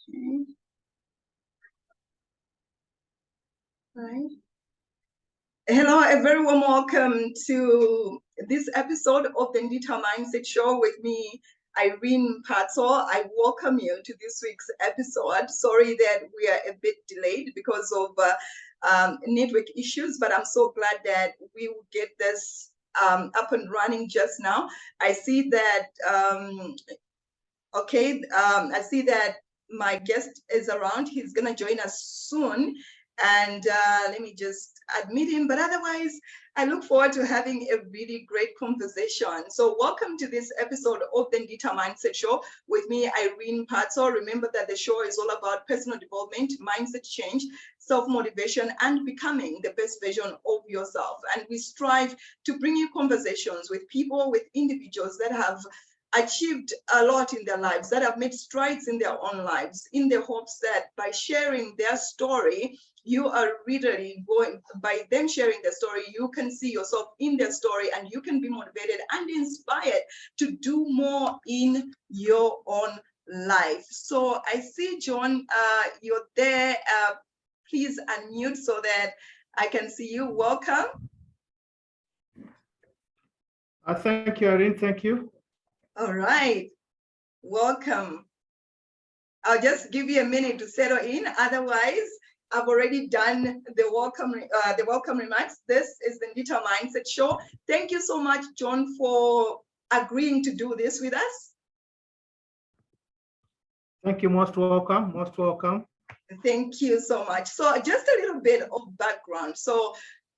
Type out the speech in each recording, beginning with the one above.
Okay. Right. Hello, a very warm welcome to this episode of the Ndita Mindset Show with me, Irene Patso. I welcome you to this week's episode. Sorry that we are a bit delayed because of network issues, but I'm so glad that we will get this up and running just now. I see that, I see that my guest is around. He's going to join us soon. And let me just admit him. But otherwise, I look forward to having a really great conversation. So welcome to this episode of the Ndita Mindset Show with me, Irene Patso. Remember that the show is all about personal development, mindset change, self-motivation, and becoming the best version of yourself. And we strive to bring you conversations with people, with individuals that have achieved a lot in their lives, that have made strides in their own lives, in the hopes that by sharing their story, you are really going, by them sharing their story, you can see yourself in their story and you can be motivated and inspired to do more in your own life. So I see, John, you're there. Please unmute so that I can see you. Welcome. Thank you, Irene. Thank you. All right. Welcome. I'll just give you a minute to settle in. Otherwise, I've already done the welcome remarks. This is the Ndita Mindset Show. Thank you so much, John, for agreeing to do this with us. Thank you. Most welcome. Most welcome. Thank you so much. So just a little bit of background. So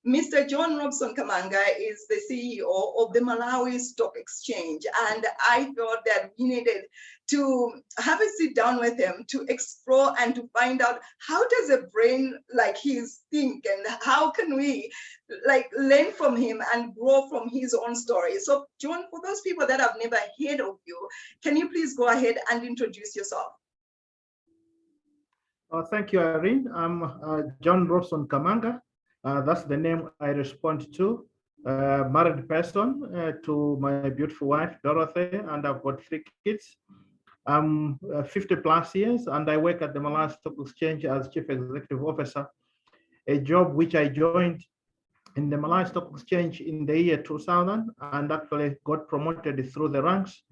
Mr. John Robson Kamanga is the CEO of the Malawi Stock Exchange. And I thought that we needed to have a sit down with him to explore and to find out how does a brain like his think and how can we like learn from him and grow from his own story. So John, for those people that have never heard of you, can you please go ahead and introduce yourself? Thank you, Irene. I'm John Robson Kamanga. That's the name I respond to. Married person to my beautiful wife, Dorothy, and I've got 3 kids. I'm 50 plus years, and I work at the Malawi Stock Exchange as Chief Executive Officer, a job which I joined in the Malawi Stock Exchange in the year 2000, and actually got promoted through the ranks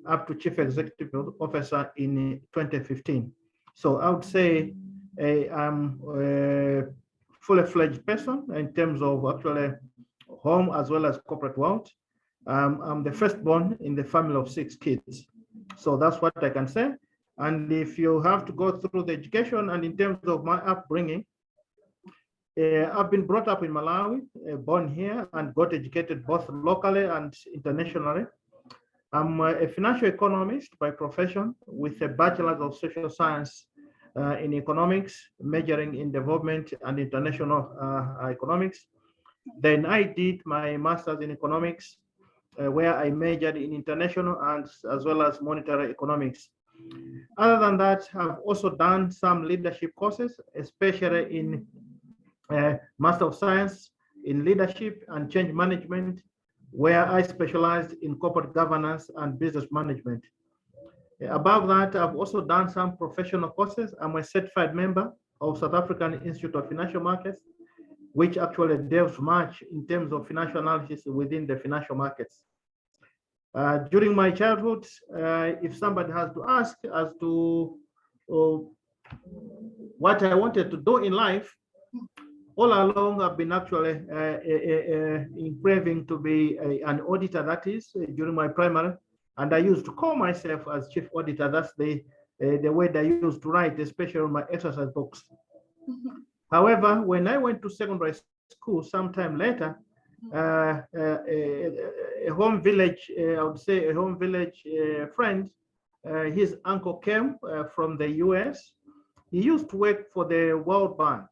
up to Chief Executive Officer in 2015. So I would say I'm a fully-fledged person in terms of actually home as well as corporate world. I'm the firstborn in the family of 6 kids. So that's what I can say. And if you have to go through the education and in terms of my upbringing, I've been brought up in Malawi, born here and got educated both locally and internationally. I'm a financial economist by profession with a bachelor's of social science in economics, majoring in development and international economics. Then I did my master's in economics, where I majored in international and as well as monetary economics. Other than that, I've also done some leadership courses, especially in Master of Science in Leadership and Change Management, where I specialized in corporate governance and business management. Above that, I've also done some professional courses. I'm a certified member of South African Institute of Financial Markets, which actually delves much in terms of financial analysis within the financial markets. During my childhood, if somebody has to ask as to what I wanted to do in life, all along I've been actually craving to be an auditor, that is, during my primary. And I used to call myself as chief auditor. That's the word I used to write, especially on my exercise books. However, when I went to secondary school sometime later, a home village, I would say a home village friend, his uncle came from the US. He used to work for the World Bank.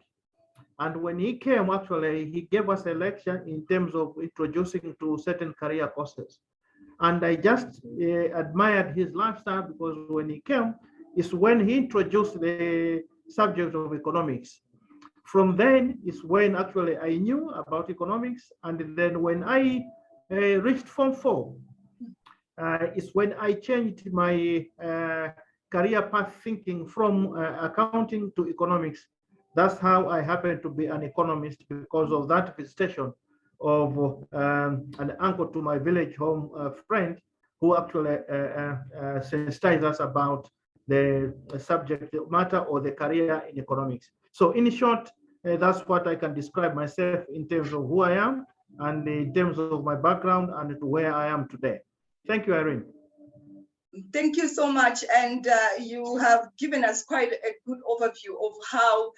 And when he came, actually, he gave us a lecture in terms of introducing to certain career courses. And I just admired his lifestyle because when he came, is when he introduced the subject of economics. From then is when actually I knew about economics. And then when I reached Form 4, is when I changed my career path thinking from accounting to economics. That's how I happen to be an economist, because of that visitation of an uncle to my village home friend, who actually sensitized us about the subject matter or the career in economics. So in short, that's what I can describe myself in terms of who I am and in terms of my background and where I am today. Thank you, Irene. Thank you so much. And you have given us quite a good overview of how,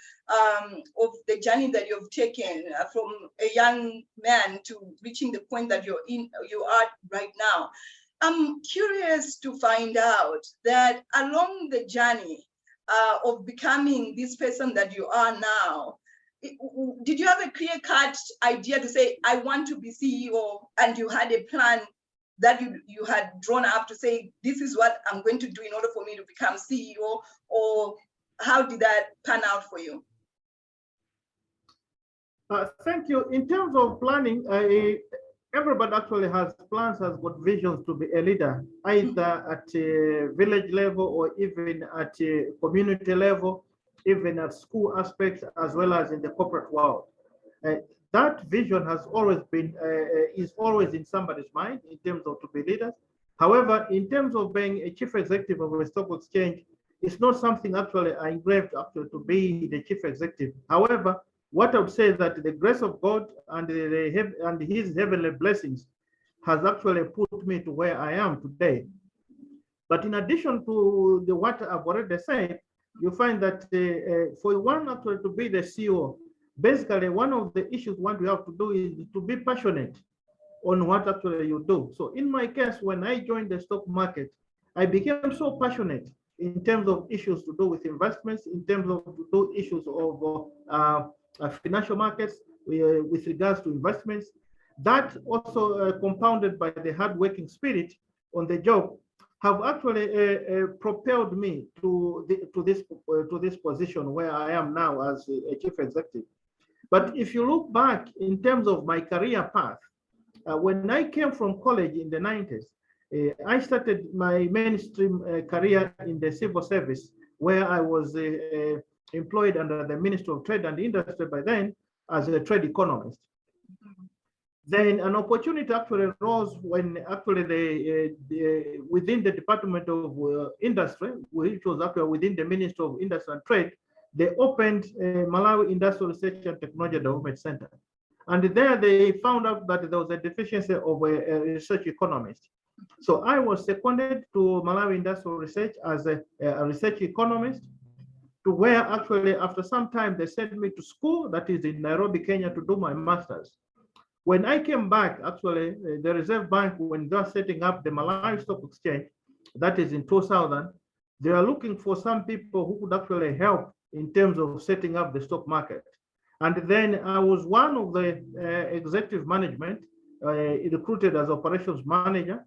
of the journey that you've taken from a young man to reaching the point that you are right now. I'm curious to find out that along the journey of becoming this person that you are now, did you have a clear-cut idea to say, I want to be CEO, and you had a plan that you had drawn up to say, this is what I'm going to do in order for me to become CEO, or how did that pan out for you? Thank you. In terms of planning, everybody actually has plans, has got visions to be a leader, either at a village level or even at a community level, even at school aspects, as well as in the corporate world. That vision has always been, is always in somebody's mind in terms of to be leaders. However, in terms of being a chief executive of a stock exchange, it's not something actually I engraved actually to be the chief executive. However, what I would say is that the grace of God and his heavenly blessings has actually put me to where I am today. But in addition to what I've already said, you find that for one actually to be the CEO, basically one of the issues what we have to do is to be passionate on what actually you do. So in my case, when I joined the stock market, I became so passionate in terms of issues to do with investments, in terms of to do issues of financial markets with regards to investments. That also compounded by the hardworking spirit on the job have actually propelled me to this position where I am now as a chief executive. But if you look back in terms of my career path, when I came from college in the 90s, I started my mainstream career in the civil service, where I was employed under the Ministry of Trade and Industry by then as a trade economist. Then an opportunity actually arose when actually within the Department of Industry, which was actually within the Ministry of Industry and Trade, they opened Malawi Industrial Research and Technology Development Center. And there they found out that there was a deficiency of a research economist. So I was seconded to Malawi Industrial Research as a research economist, to where actually after some time they sent me to school, that is in Nairobi, Kenya, to do my master's. When I came back, actually, the Reserve Bank, when they were setting up the Malawi Stock Exchange, that is in 2000, they are looking for some people who could actually help in terms of setting up the stock market. And then I was one of the executive management recruited as operations manager,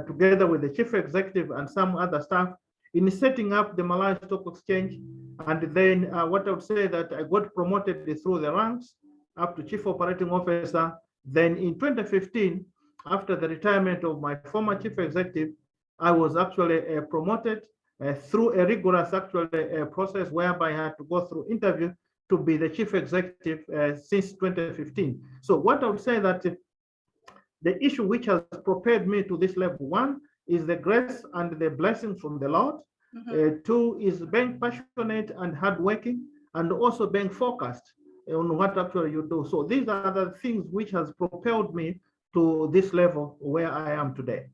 together with the chief executive and some other staff, in setting up the Malawi Stock Exchange. And then what I would say that I got promoted through the ranks up to chief operating officer. Then in 2015, after the retirement of my former chief executive, I was actually promoted through a rigorous process whereby I had to go through interview to be the chief executive since 2015. So what I would say that the issue which has prepared me to this level, one is the grace and the blessings from the Lord. Two is being passionate and hardworking, and also being focused on what actually you do. So these are the things which has propelled me to this level where I am today.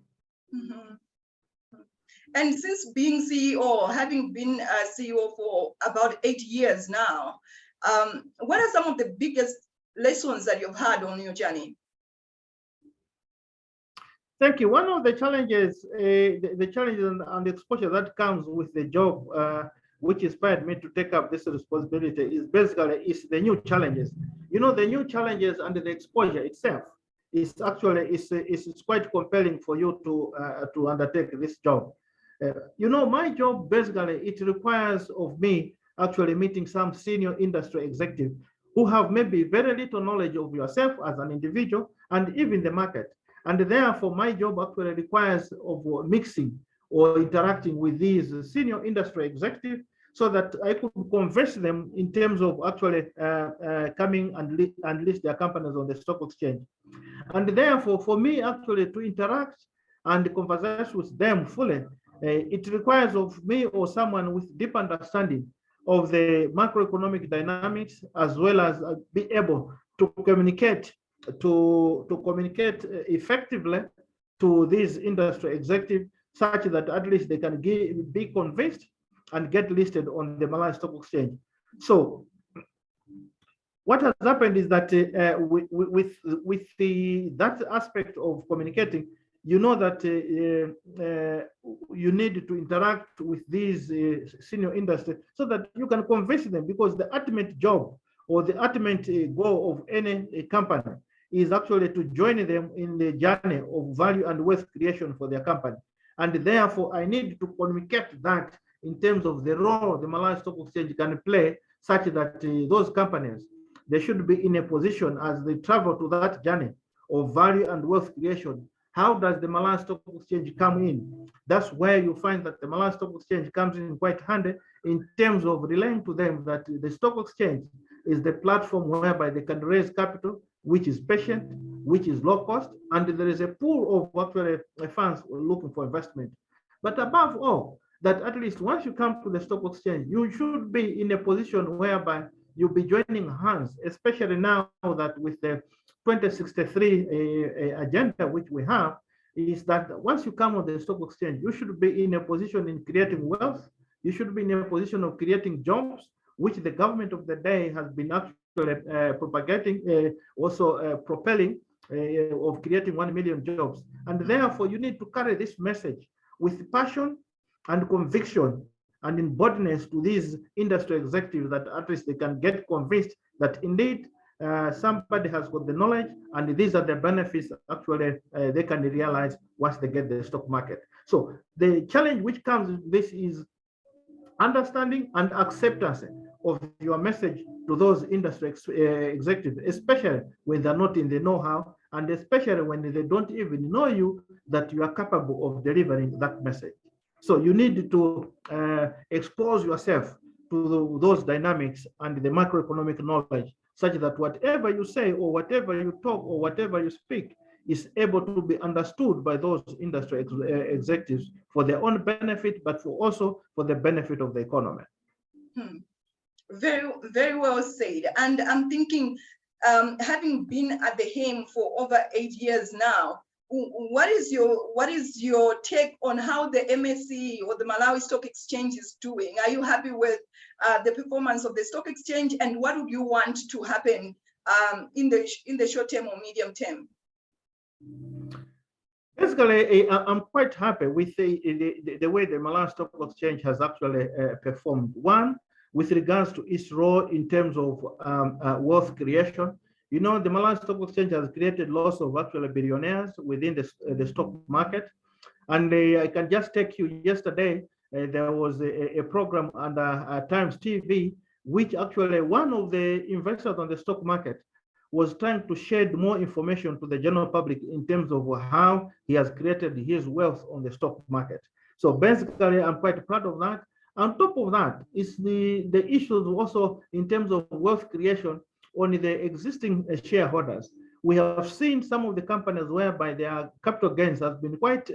And since being CEO, having been a CEO for about 8 years now, what are some of the biggest lessons that you've had on your journey? Thank you. One of the challenges, the challenges and the exposure that comes with the job, which inspired me to take up this responsibility, is basically the new challenges. You know, the new challenges and the exposure itself is actually it's quite compelling for you to undertake this job. You know, my job basically it requires of me actually meeting some senior industry executive who have maybe very little knowledge of yourself as an individual and even the market. And therefore, my job actually requires of mixing or interacting with these senior industry executives so that I could convince them in terms of actually coming and list their companies on the stock exchange. And therefore, for me actually to interact and converse with them fully, it requires of me or someone with deep understanding of the macroeconomic dynamics, as well as be able to communicate effectively to these industry executives, such that at least they can be convinced and get listed on the Malawi Stock Exchange. So what has happened is that with that aspect of communicating, you know that you need to interact with these senior industry so that you can convince them, because the ultimate job or the ultimate goal of any company is actually to join them in the journey of value and wealth creation for their company. And therefore, I need to communicate that in terms of the role the Malawi Stock Exchange can play, such that those companies, they should be in a position as they travel to that journey of value and wealth creation. How does the Malawi Stock Exchange come in? That's where you find that the Malawi Stock Exchange comes in quite handy in terms of relaying to them that the stock exchange is the platform whereby they can raise capital, which is patient, which is low cost, and there is a pool of actually funds looking for investment. But above all, that at least once you come to the stock exchange, you should be in a position whereby you'll be joining hands, especially now that with the 2063 agenda, which we have, is that once you come on the stock exchange, you should be in a position in creating wealth. You should be in a position of creating jobs, which the government of the day has been actually propagating, also propelling, of creating 1 million jobs. And therefore, you need to carry this message with passion and conviction and in boldness to these industry executives, that at least they can get convinced that indeed somebody has got the knowledge, and these are the benefits actually they can realize once they get the stock market. So the challenge which comes with this is understanding and acceptance of your message to those industry executives, especially when they're not in the know-how, and especially when they don't even know you, that you are capable of delivering that message. So you need to expose yourself to those dynamics and the macroeconomic knowledge, such that whatever you say or whatever you talk or whatever you speak is able to be understood by those industry executives for their own benefit, but also for the benefit of the economy. Very, very well said. And I'm thinking, having been at the HEM for over 8 years now, what is your take on how the MSE or the Malawi Stock Exchange is doing? Are you happy with the performance of the stock exchange, and what would you want to happen in the short term or medium term? Basically, I'm quite happy with the way the Malawi Stock Exchange has actually performed. One, with regards to its role in terms of wealth creation. You know, the Malawi Stock Exchange has created lots of actually billionaires within the stock market. And I can just take you yesterday, there was a program under Times TV, which actually one of the investors on the stock market was trying to shed more information to the general public in terms of how he has created his wealth on the stock market. So basically, I'm quite proud of that. On top of that is the issues also in terms of wealth creation on the existing shareholders. We have seen some of the companies whereby their capital gains has been quite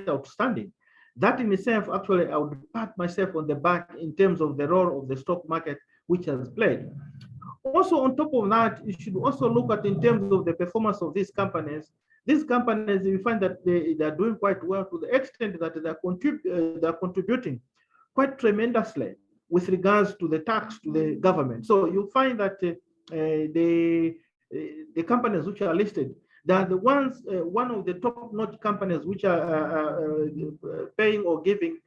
outstanding. That in itself, actually, I would pat myself on the back in terms of the role of the stock market which has played. Also, on top of that, you should also look at in terms of the performance of these companies. These companies, you find that they are doing quite well to the extent that they are contributing quite tremendously with regards to the tax to the government. So you find that the companies which are listed, they are the ones, one of the top-notch companies which are paying or giving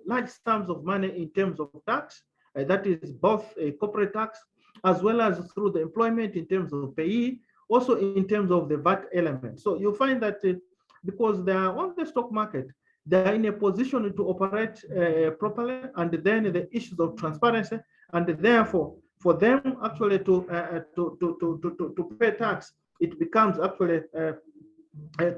large sums of money in terms of tax. That is both corporate tax as well as through the employment in terms of payee, also in terms of the VAT element. So you find that because they are on the stock market, they are in a position to operate properly, and then the issues of transparency, and therefore for them actually to pay tax, it becomes actually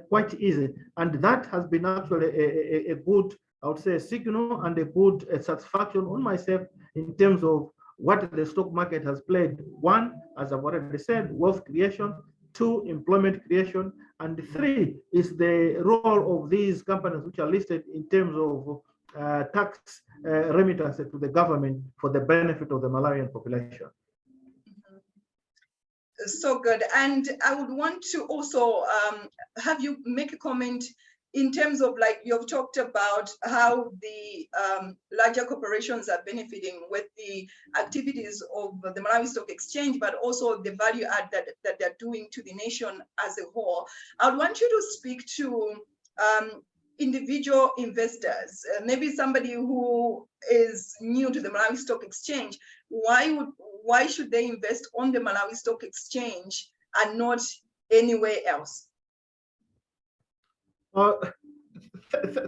quite easy. And that has been actually a good, I would say, signal and a good satisfaction on myself in terms of what the stock market has played. One, as I've already said, wealth creation. Two, employment creation. And three is the role of these companies which are listed in terms of tax remittances to the government for the benefit of the Malawian population. So good. And I would want to also have you make a comment in terms of, like, you've talked about how the larger corporations are benefiting with the activities of the Malawi Stock Exchange, but also the value add that they're doing to the nation as a whole. I would want you to speak to individual investors, maybe somebody who is new to the Malawi Stock Exchange. Why should they invest on the Malawi Stock Exchange and not anywhere else?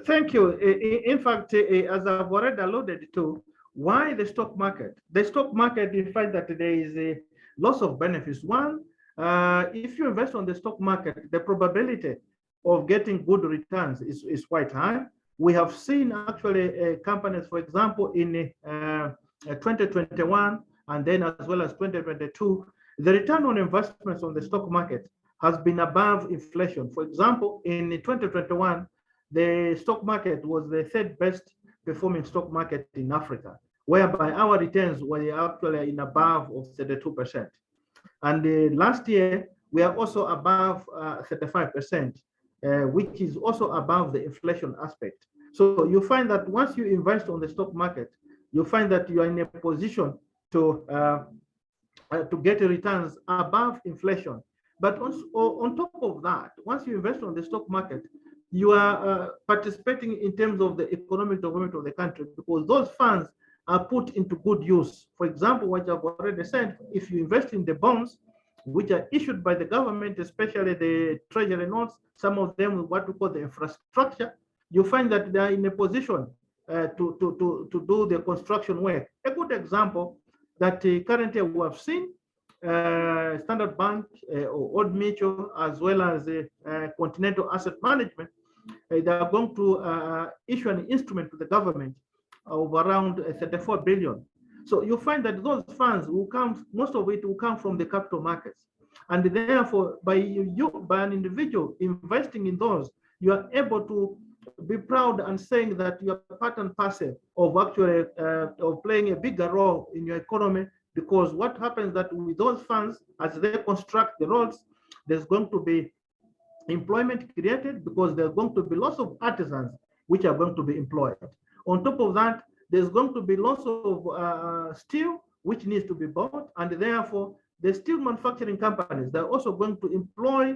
Thank you. In fact, as I've already alluded to, why the stock market? The stock market, you find that there is a loss of benefits. One, if you invest on the stock market, the probability of getting good returns is quite high. We have seen actually companies, for example, in 2021 and then as well as 2022, the return on investments on the stock market has been above inflation. For example, in 2021, the stock market was the third best performing stock market in Africa, whereby our returns were actually in above of 32%. And last year, we are also above 35%, which is also above the inflation aspect. So you find that once you invest on the stock market, you find that you are in a position to get returns above inflation. But also, on top of that, once you invest on the stock market, you are participating in terms of the economic development of the country, because those funds are put into good use. For example, what I've already said, if you invest in the bonds, which are issued by the government, especially the treasury notes, some of them what we call the infrastructure, you find that they are in a position to do the construction work. A good example that currently we have seen, Standard Bank or Old Mutual, as well as Continental Asset Management, they are going to issue an instrument to the government of around 34 billion. So you find that those funds will come, most of it will come from the capital markets. And therefore, by an individual investing in those, you are able to be proud and saying that you are part and parcel of actually of playing a bigger role in your economy. Because what happens that with those funds, as they construct the roads, there's going to be employment created, because there are going to be lots of artisans which are going to be employed. On top of that, there's going to be lots of steel which needs to be bought, and therefore the steel manufacturing companies, they're also going to employ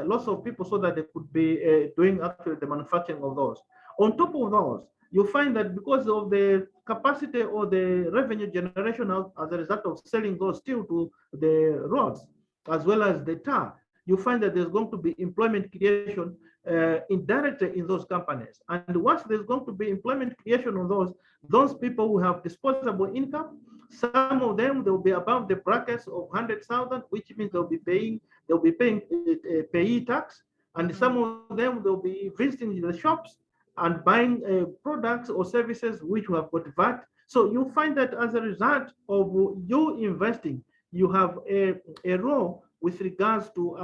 lots of people so that they could be doing actually the manufacturing of those. On top of those, you find that because of the capacity or the revenue generation as a result of selling those steel to the roads, as well as the tar, you find that there's going to be employment creation indirectly in those companies. And once there's going to be employment creation on those people who have disposable income, some of them they'll be above the brackets of 100,000, which means they'll be paying payee tax, and some of them they'll be visiting the shops and buying products or services which have got VAT. So you find that as a result of you investing, you have a role with regards to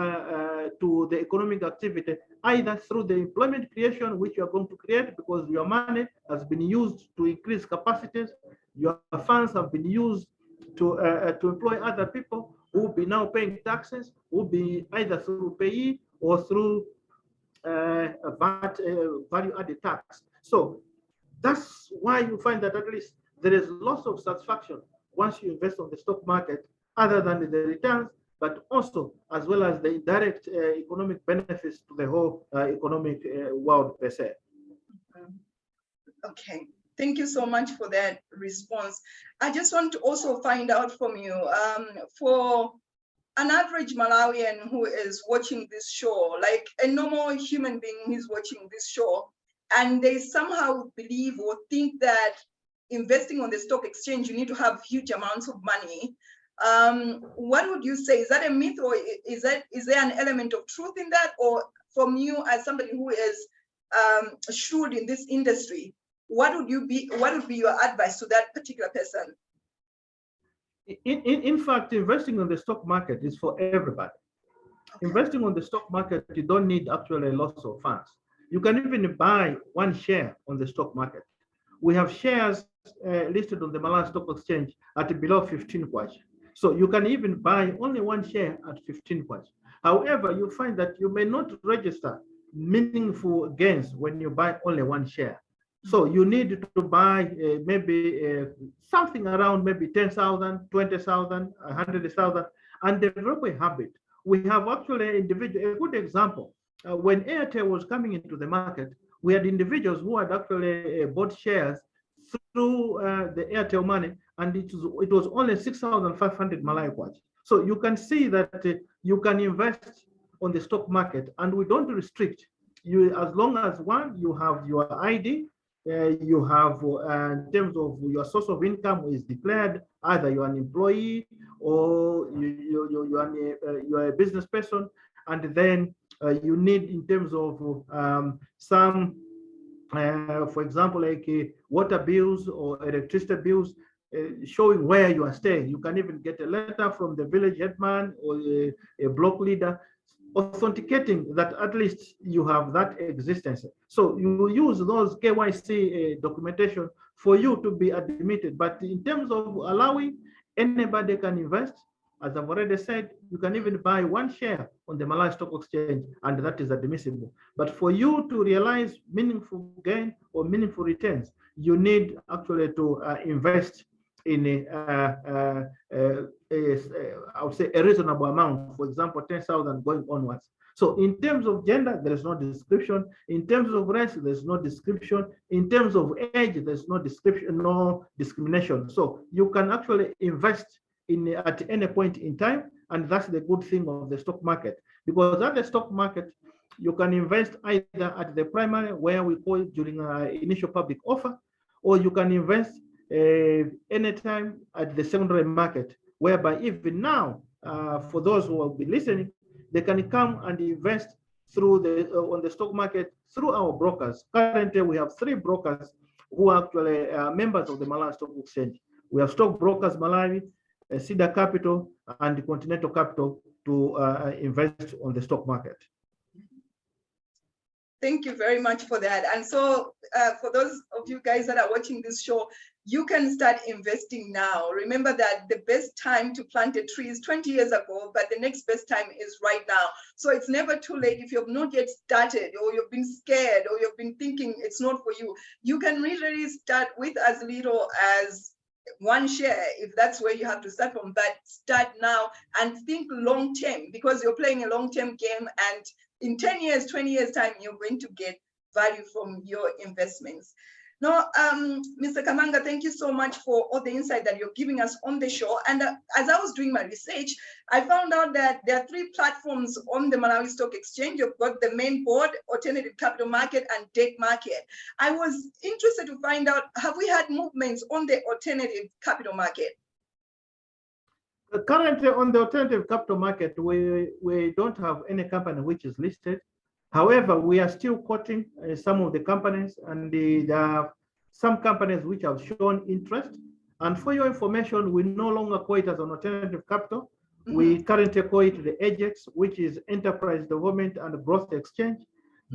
the economic activity, either through the employment creation which you are going to create because your money has been used to increase capacities, your funds have been used to employ other people who will be now paying taxes, who will be either through payee or through VAT, value-added tax. So that's why you find that at least there is lots of satisfaction once you invest on the stock market, other than the returns, but also as well as the direct economic benefits to the whole economic world per se. Okay, thank you so much for that response. I just want to also find out from you, for an average Malawian who is watching this show, like a normal human being who is watching this show, and they somehow believe or think that investing on the stock exchange, you need to have huge amounts of money. What would you say? Is that a myth, or is there an element of truth in that? Or from you as somebody who is shrewd in this industry, what would be your advice to that particular person? In fact, investing on the stock market is for everybody. Okay. Investing on the stock market, you don't need actually lots of funds. You can even buy one share on the stock market. We have shares listed on the Malawi Stock Exchange at below 15 kwacha. So you can even buy only one share at 15 kwacha. However, you find that you may not register meaningful gains when you buy only one share. So you need to buy maybe something around maybe 10,000, 20,000, 100,000, and develop a habit. We have actually a good example. When Airtel was coming into the market, we had individuals who had actually bought shares through the Airtel money, and it was only 6,500 Malawi kwacha. So you can see that you can invest on the stock market, and we don't restrict you as long as one, you have your ID, you have in terms of your source of income is declared, either you're an employee or you're a business person, and then you need in terms of some for example, like water bills or electricity bills, showing where you are staying. You can even get a letter from the village headman or a block leader authenticating that at least you have that existence. So you use those KYC documentation for you to be admitted. But in terms of allowing anybody can invest, as I've already said, you can even buy one share on the Malawi Stock Exchange, and that is admissible. But for you to realize meaningful gain or meaningful returns, you need actually to invest in I would say a reasonable amount, for example, 10,000 going onwards. So in terms of gender, there is no description. In terms of race, there's no description. In terms of age, there's no description, no discrimination. So you can actually invest at any point in time, and that's the good thing of the stock market. Because at the stock market, you can invest either at the primary, where we call it during initial public offer, or you can invest anytime at the secondary market, whereby even now, for those who will be listening, they can come and invest through on the stock market through our brokers. Currently, we have 3 brokers who are actually members of the Malawi Stock Exchange. We have Stock Brokers Malawi, Cedar Capital, and Continental Capital to invest on the stock market. Thank you very much for that. And so for those of you guys that are watching this show, you can start investing now. Remember that the best time to plant a tree is 20 years ago, but the next best time is right now. So it's never too late. If you have not yet started, or you've been scared, or you've been thinking it's not for you, you can really start with as little as one share, if that's where you have to start from. But start now and think long term, because you're playing a long term game, and in 10 years, 20 years time, you're going to get value from your investments. Now, Mr. Kamanga, thank you so much for all the insight that you're giving us on the show. And as I was doing my research, I found out that there are 3 platforms on the Malawi Stock Exchange. You've got the main board, alternative capital market, and debt market. I was interested to find out, have we had movements on the alternative capital market? Currently on the alternative capital market, we don't have any company which is listed. However, we are still quoting some of the companies, and there are some companies which have shown interest. And for your information, we no longer call it as an alternative capital. We currently call it the AGEX, which is Enterprise Development and Growth Exchange.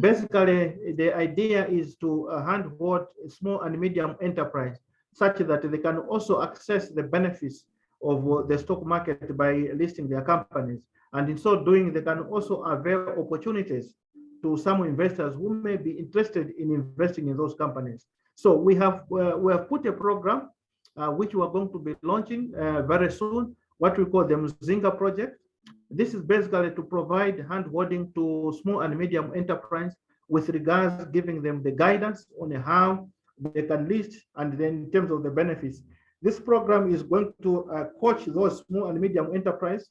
Basically, the idea is to handhold small and medium enterprise such that they can also access the benefits of the stock market by listing their companies. And in so doing, they can also avail opportunities to some investors who may be interested in investing in those companies. So we have put a program which we are going to be launching very soon, what we call the Mzinga project. This is basically to provide hand-holding to small and medium enterprise with regards giving them the guidance on how they can list, and then in terms of the benefits. This program is going to coach those small and medium enterprise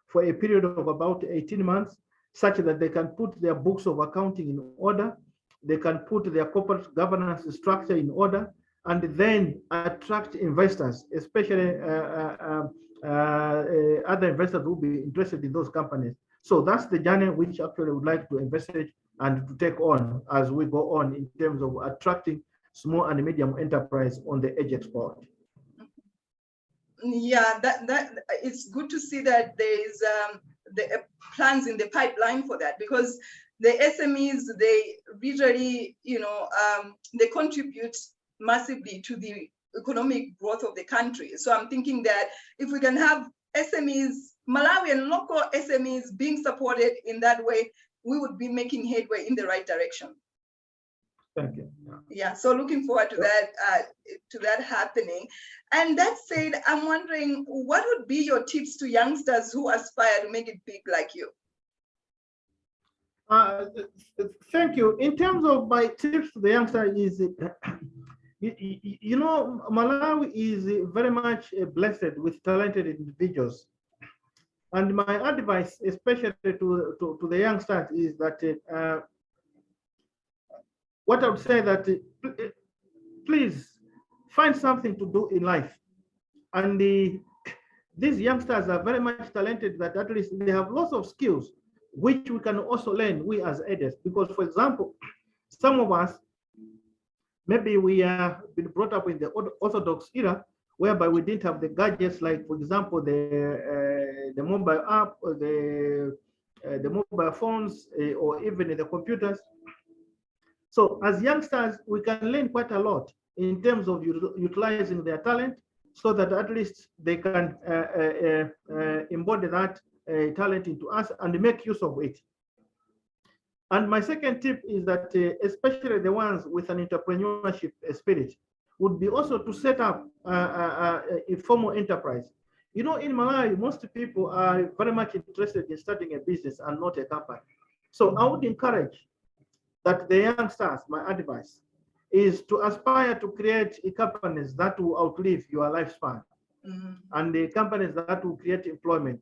for a period of about 18 months, such that they can put their books of accounting in order, they can put their corporate governance structure in order, and then attract investors, especially other investors will be interested in those companies. So that's the journey which actually would like to envisage and to take on as we go on in terms of attracting small and medium enterprise on the edge export. Yeah, that it's good to see that there is the plans in the pipeline for that, because the SMEs, they literally, they contribute massively to the economic growth of the country. So I'm thinking that if we can have SMEs, Malawian local SMEs being supported in that way, we would be making headway in the right direction. Thank you. Yeah, so looking forward to that happening. And that said, I'm wondering, what would be your tips to youngsters who aspire to make it big like you? Thank you. In terms of my tips to the youngster is, Malawi is very much blessed with talented individuals. And my advice, especially to the youngsters, is that what I would say that please find something to do in life. And these youngsters are very much talented, that at least they have lots of skills, which we can also learn, we as elders. Because, for example, some of us, maybe we have been brought up in the Orthodox era, whereby we didn't have the gadgets, like, for example, the mobile app, or the mobile phones, or even the computers. So as youngsters, we can learn quite a lot in terms of utilizing their talent, so that at least they can embody that talent into us and make use of it. And my second tip is that, especially the ones with an entrepreneurship spirit, would be also to set up a formal enterprise. In Malawi, most people are very much interested in starting a business and not a company. So I would encourage that the youngsters, my advice, is to aspire to create companies that will outlive your lifespan, and the companies that will create employment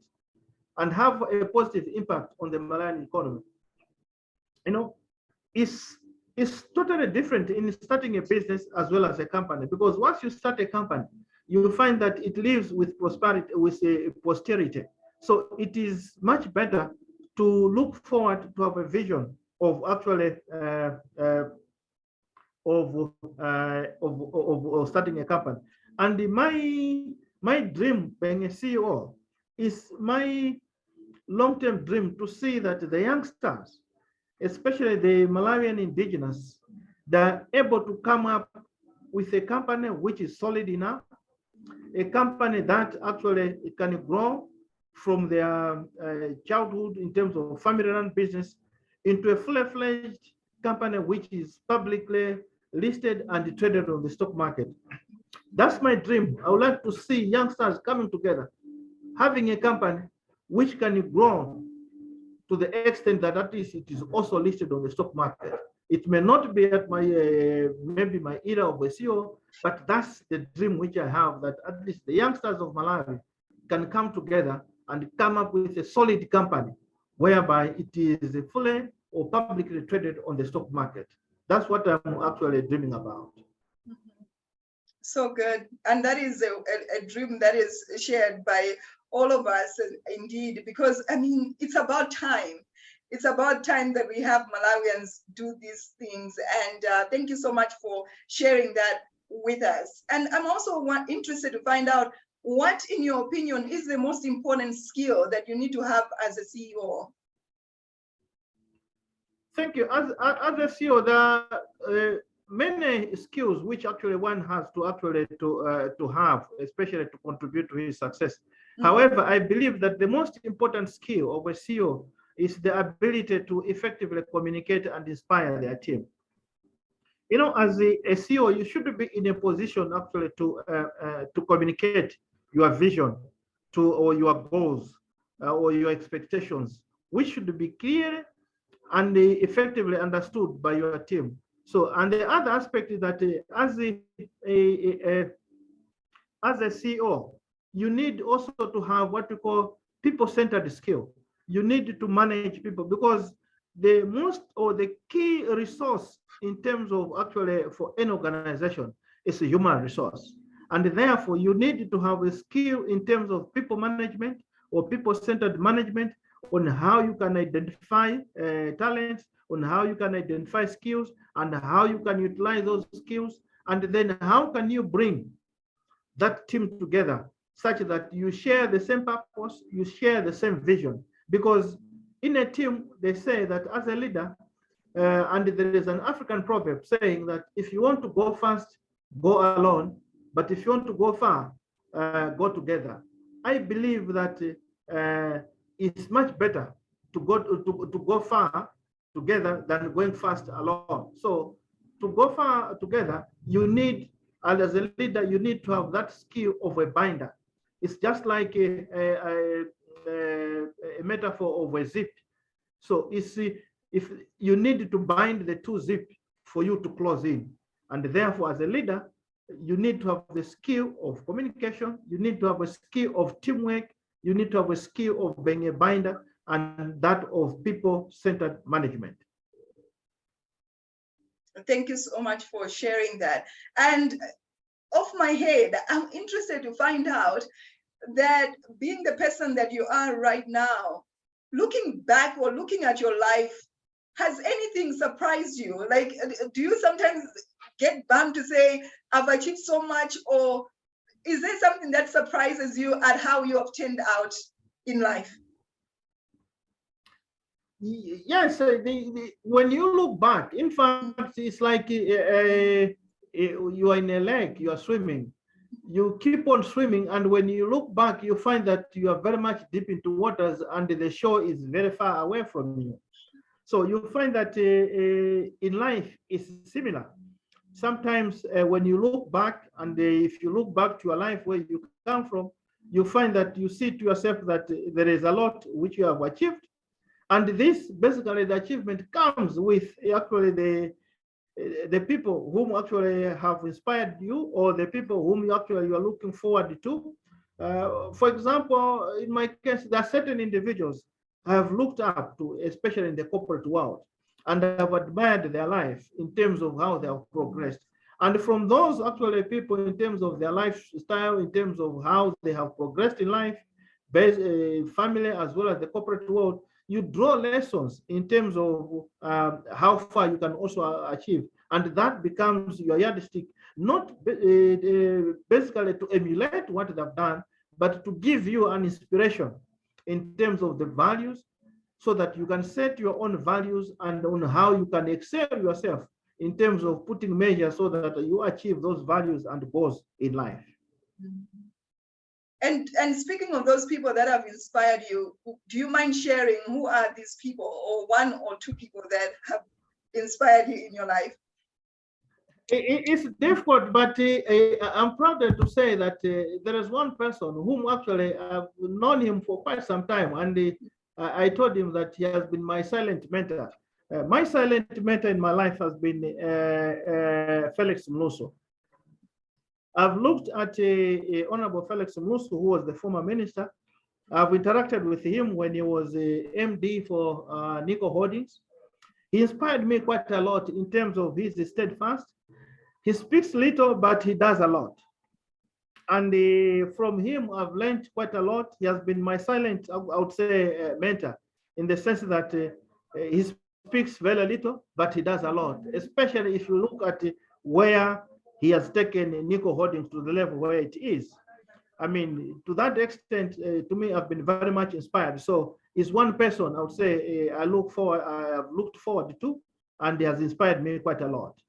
and have a positive impact on the Malawian economy. It's totally different in starting a business as well as a company, because once you start a company, you find that it lives with prosperity, with a posterity. So it is much better to look forward to have a vision of actually of starting a company. And my dream being a CEO is my long-term dream to see that the youngsters, especially the Malawian indigenous, they're able to come up with a company which is solid enough, a company that actually it can grow from their childhood in terms of family-run business into a full-fledged company which is publicly listed and traded on the stock market. That's my dream. I would like to see youngsters coming together, having a company which can grow to the extent that at least it is also listed on the stock market. It may not be at my maybe my era of a CEO, but that's the dream which I have, that at least the youngsters of Malawi can come together and come up with a solid company whereby it is fully or publicly traded on the stock market. That's what I'm actually dreaming about. So good. And that is a dream that is shared by all of us, indeed, because I mean, it's about time. It's about time that we have Malawians do these things. And thank you so much for sharing that with us. And I'm also interested to find out, what, in your opinion, is the most important skill that you need to have as a CEO? Thank you. As a CEO, there are many skills which actually one has to actually to have, especially to contribute to his success. However, I believe that the most important skill of a CEO is the ability to effectively communicate and inspire their team. As a CEO, you should be in a position actually to communicate your vision or your goals or your expectations, which should be clear and effectively understood by your team. So, and the other aspect is that as a CEO, you need also to have what we call people-centered skill. You need to manage people, because the most or the key resource in terms of actually for any organization is a human resource. And therefore, you need to have a skill in terms of people management or people-centered management on how you can identify talents, on how you can identify skills, and how you can utilize those skills. And then how can you bring that team together such that you share the same purpose, you share the same vision. Because in a team, they say that as a leader, and there is an African proverb saying that if you want to go fast, go alone, but if you want to go far, go together. I believe that it's much better to go far together than going fast alone. So to go far together, you need, and as a leader, you need to have that skill of a binder. It's just like a metaphor of a zip. So it's if you need to bind the two zip for you to close in, and therefore as a leader, you need to have the skill of communication, you need to have a skill of teamwork, you need to have a skill of being a binder, and that of people-centered management. Thank you so much for sharing that. And off my head, I'm interested to find out that being the person that you are right now, looking back or looking at your life, has anything surprised you? Like, do you sometimes get bummed to say, I've achieved so much, or is there something that surprises you at how you have turned out in life? Yes, when you look back, in fact, it's like you are in a lake, you are swimming. You keep on swimming, and when you look back, you find that you are very much deep into waters, and the shore is very far away from you. So you find that in life it's similar. Sometimes when you look back, and if you look back to your life where you come from, you find that you see to yourself that there is a lot which you have achieved. And this, basically, the achievement comes with actually the people whom actually have inspired you, or the people whom you actually are looking forward to. For example, in my case, there are certain individuals I have looked up to, especially in the corporate world, and I've admired their life in terms of how they have progressed. And from those actually people, in terms of their lifestyle, in terms of how they have progressed in life, based family as well as the corporate world, you draw lessons in terms of how far you can also achieve. And that becomes your yardstick, not basically to emulate what they've done, but to give you an inspiration in terms of the values, so that you can set your own values and on how you can excel yourself in terms of putting measures so that you achieve those values and goals in life. And speaking of those people that have inspired you, do you mind sharing who are these people, or one or two people that have inspired you in your life? It's difficult, but I'm proud to say that there is one person whom actually I've known him for quite some time, and I told him that he has been my silent mentor. My silent mentor in my life has been Felix Mluso. I've looked at Honorable Felix Mluso, who was the former minister. I've interacted with him when he was MD for Nico Holdings. He inspired me quite a lot in terms of his steadfast. He speaks little, but he does a lot. And from him, I've learned quite a lot. He has been my silent, I would say, mentor, in the sense that he speaks very little, but he does a lot, especially if you look at where he has taken Nico Holdings to the level where it is. I mean, to that extent, to me, I've been very much inspired. So it's one person I would say I have looked forward to, and he has inspired me quite a lot.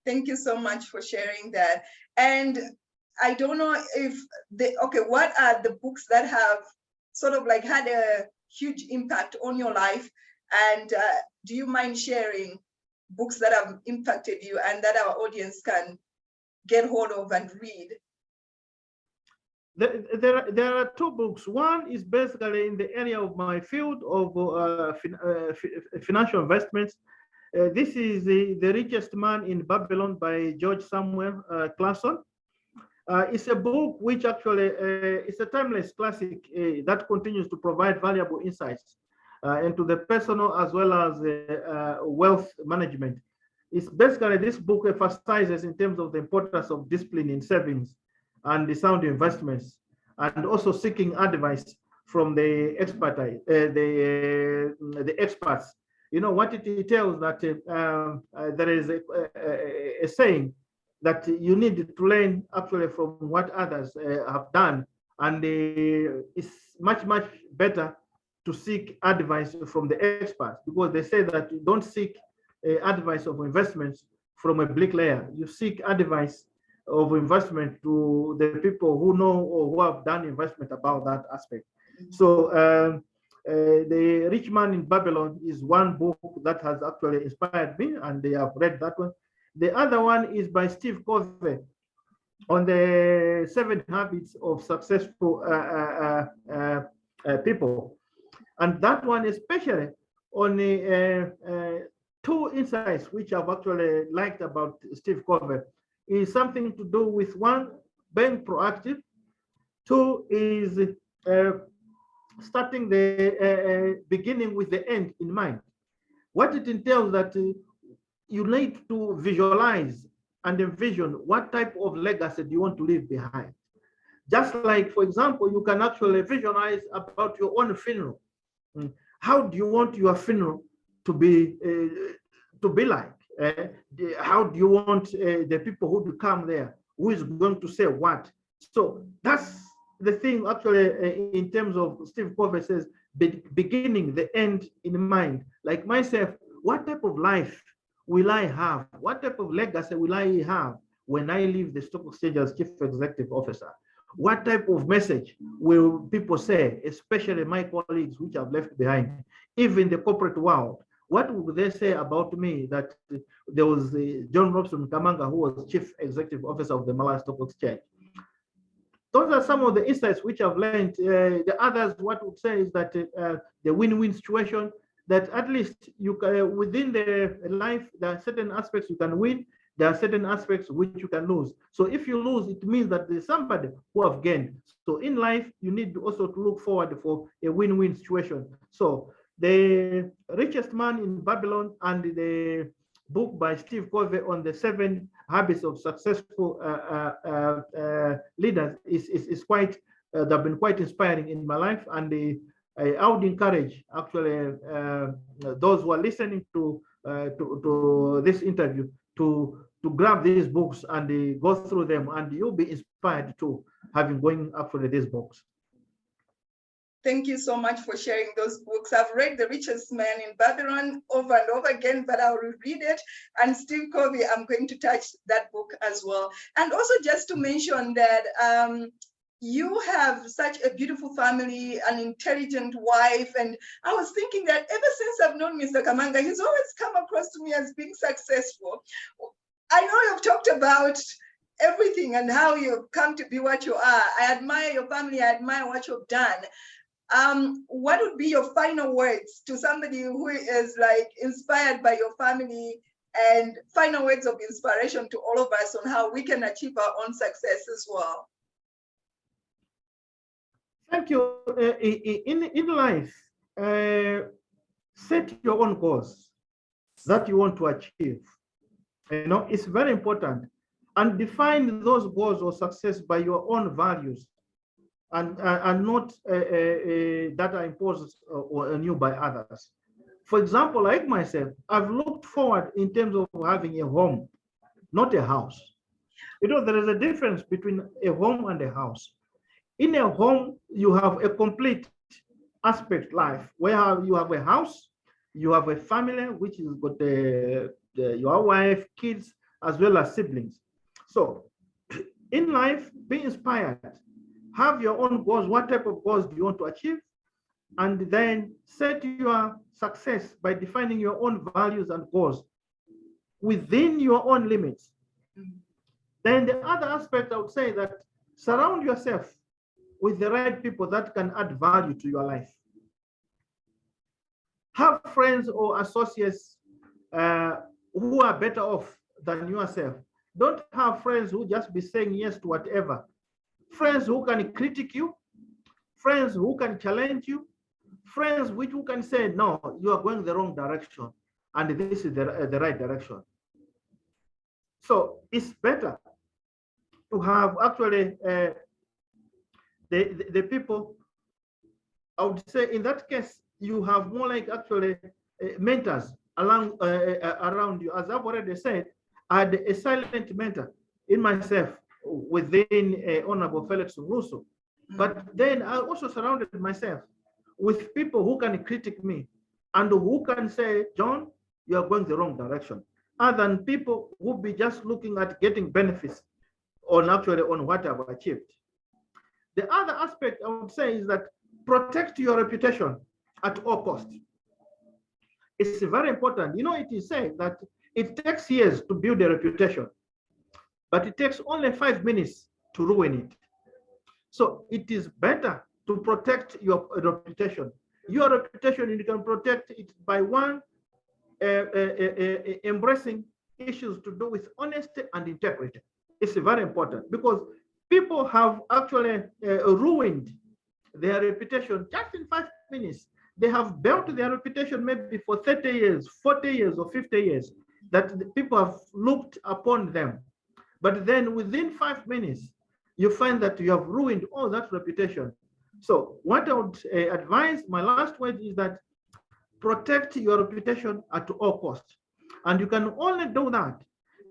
Thank you so much for sharing that. And I don't know if what are the books that have sort of like had a huge impact on your life? And do you mind sharing books that have impacted you and that our audience can get hold of and read? There are two books. One is basically in the area of my field of financial investments. This is The Richest Man in Babylon by George Samuel Clason. It's a book which actually is a timeless classic that continues to provide valuable insights into the personal as well as wealth management. It's basically, this book emphasizes in terms of the importance of discipline in savings and the sound investments, and also seeking advice from the expertise, the experts. You know what it tells that there is a saying that you need to learn actually from what others have done, and it's much better to seek advice from the experts, because they say that you don't seek advice of investments from a bricklayer. You seek advice of investment to the people who know or who have done investment about that aspect. So The Rich Man in Babylon is one book that has actually inspired me, and I have read that one. The other one is by Steve Covey on the 7 habits of successful people. And that one, especially on the 2 insights which I've actually liked about Steve Covey, is something to do with, 1, being proactive. 2 is starting the beginning with the end in mind. What it entails that you need to visualize and envision what type of legacy do you want to leave behind. Just like, for example, you can actually visualize about your own funeral. How do you want your funeral to be like? How do you want the people who come there? Who is going to say what? So that's the thing actually in terms of Steve Covey says, beginning the end in mind. Like myself, what type of life will I have? What type of legacy will I have when I leave the stock exchange as chief executive officer? What type of message will people say, especially my colleagues which I've left behind, even the corporate world? What would they say about me that there was John Robson Kamanga, who was chief executive officer of the Malawi Stock Exchange? Those are some of the insights which I've learned. The others, what would say is that the win-win situation, that at least you can, within the life, there are certain aspects you can win, there are certain aspects which you can lose. So if you lose, it means that there's somebody who have gained. So in life, you need also to look forward for a win-win situation. So the Richest Man in Babylon and the book by Steve Covey on the 7 habits of successful leaders is quite, they've been quite inspiring in my life. And I would encourage actually those who are listening to this interview to grab these books and go through them, and you'll be inspired too, having going after these books. Thank you so much for sharing those books. I've read The Richest Man in Babylon over and over again, but I'll reread it. And Steve Covey, I'm going to touch that book as well. And also just to mention that you have such a beautiful family, an intelligent wife. And I was thinking that ever since I've known Mr. Kamanga, he's always come across to me as being successful. I know you've talked about everything and how you've come to be what you are. I admire your family. I admire what you've done. What would be your final words to somebody who is like inspired by your family, and final words of inspiration to all of us on how we can achieve our own success as well? Thank you. In life, set your own goals that you want to achieve. You know, it's very important, and define those goals or success by your own values, and not that are imposed on you by others. For example, like myself, I've looked forward in terms of having a home, not a house. You know, there is a difference between a home and a house. In a home, you have a complete aspect life where you have a house, you have a family, which is got your wife, kids, as well as siblings. So in life, be inspired. Have your own goals. What type of goals do you want to achieve? And then set your success by defining your own values and goals within your own limits. Then the other aspect, I would say that surround yourself with the right people that can add value to your life. Have friends or associates who are better off than yourself. Don't have friends who just be saying yes to whatever. Friends who can critique you, friends who can challenge you, friends who can say, no, you are going the wrong direction, and this is the right direction. So it's better to have actually the people. I would say in that case, you have more like actually mentors around you. As I've already said, I had a silent mentor in myself within Honorable Felix Russo. But then I also surrounded myself with people who can critique me and who can say, John, you are going the wrong direction, other than people who be just looking at getting benefits on what I've achieved. The other aspect I would say is that protect your reputation at all costs. It's very important. You know, it is said that it takes years to build a reputation, but it takes only 5 minutes to ruin it. So it is better to protect your reputation. Your reputation, you can protect it by one, embracing issues to do with honesty and integrity. It's very important because people have actually ruined their reputation just in 5 minutes. They have built their reputation maybe for 30 years, 40 years, or 50 years, that the people have looked upon them. But then within 5 minutes, you find that you have ruined all that reputation. So what I would advise, my last word is that protect your reputation at all costs. And you can only do that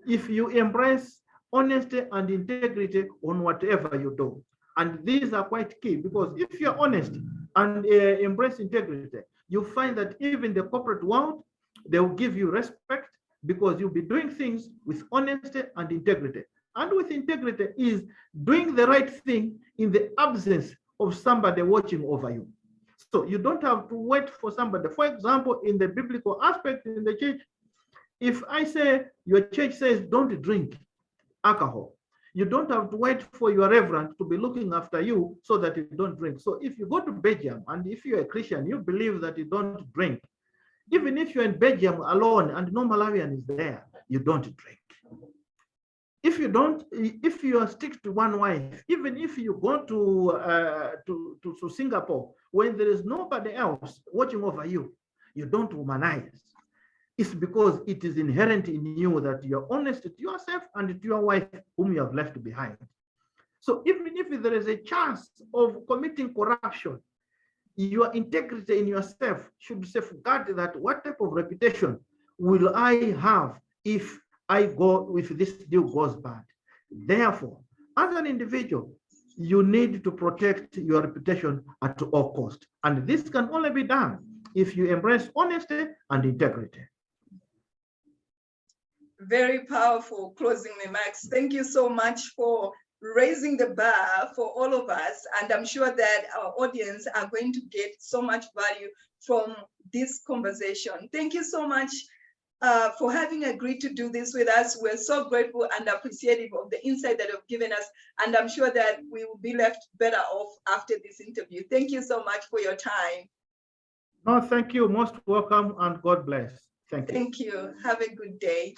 if you embrace honesty and integrity on whatever you do. And these are quite key because if you're honest and embrace integrity, you find that even the corporate world, they will give you respect because you'll be doing things with honesty and integrity. And with integrity is doing the right thing in the absence of somebody watching over you. So you don't have to wait for somebody. For example, in the biblical aspect in the church, if I say your church says don't drink alcohol, you don't have to wait for your reverend to be looking after you so that you don't drink. So if you go to Belgium and if you're a Christian, you believe that you don't drink, even if you're in Belgium alone and no Malawian is there, you don't drink. If you don't, if you stick to one wife, even if you go to Singapore, when there is nobody else watching over you, you don't womanize. It's because it is inherent in you that you're honest to yourself and to your wife whom you have left behind. So even if there is a chance of committing corruption, your integrity in yourself should safeguard that what type of reputation will I have if I go with this deal goes bad. Therefore, as an individual, you need to protect your reputation at all costs. And this can only be done if you embrace honesty and integrity. Very powerful closing remarks. Thank you so much for raising the bar for all of us. And I'm sure that our audience are going to get so much value from this conversation. Thank you so much for having agreed to do this with us. We're so grateful and appreciative of the insight that you've given us. And I'm sure that we will be left better off after this interview. Thank you so much for your time. No, thank you. Most welcome and God bless. Thank you. Thank you. Have a good day.